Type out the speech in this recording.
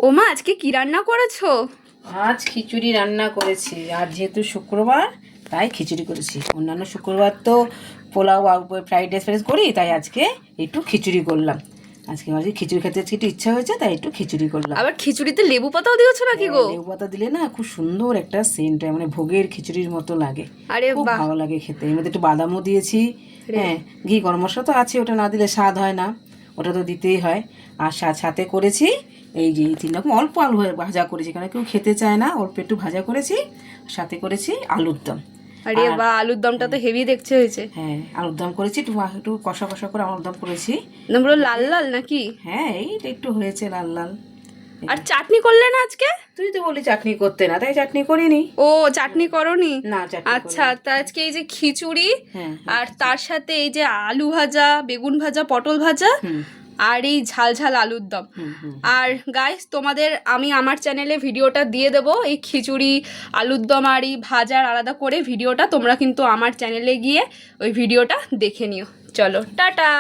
ও মা, আজকে কি রান্না করেছো? আজ খিচুড়ি রান্না করেছি। আর যেহেতু শুক্রবার তাই খিচুড়ি করেছি। অন্যান্য শুক্রবার তো পোলাও ফ্রাইড রাইস করি, তাই আজকে একটু খিচুড়ি করলাম। আজকে খিচুড়ি খেতে আজকে একটু ইচ্ছা হয়েছে, তাই একটু খিচুড়ি করলাম। আবার খিচুড়িতে লেবু পাতাও দিয়েছো নাকি গো? লেবু পাতা দিলে না খুব সুন্দর একটা সেন্ট হয়, মানে ভোগের খিচুড়ির মতো লাগে। আরে খুব বাহ। ভালো লাগে খেতে। এর মধ্যে একটু বাদামও দিয়েছি। হ্যাঁ, ঘি গরম মশলা তো আছে, ওটা না দিলে স্বাদ হয় না, ওটা তো দিতেই হয়। আর সাথে করেছি এই যে তিন রকম অল্প আলু ভাজা করেছি, কারণ কেউ খেতে চায় না, অল্প একটু ভাজা করেছি। সাথে করেছি আলুর দম। আরে বাহ, আলুর দমটা তো হেভি দেখতে হয়েছে। হ্যাঁ, আলুর দম করেছি, একটু একটু কষা কষা করে আলুর দম করেছি। পুরো লাল লাল নাকি? হ্যাঁ, এইটা একটু হয়েছে লাল লাল। আর চাটনি করলে না আজকে? তুই তো বলি চাটনি করতে, না তাই চাটনি করিনি। ও, চাটনি করনি? না, চাটনি আচ্ছা, তা আজকে এই যে খিচুড়ি হ্যাঁ, আর তার সাথে এই যে আলু ভাজা, বেগুন ভাজা, পটল ভাজা আর এই ঝাল ঝাল আলুর দম। আর গাইস, তোমাদের আমি আমার চ্যানেলে ভিডিওটা দিয়ে দেবো, এই খিচুড়ি, আলুর দম আর এই ভাজার আলাদা করে ভিডিওটা। তোমরা কিন্তু আমার চ্যানেলে গিয়ে ওই ভিডিওটা দেখে নিও। চলো, টাটা।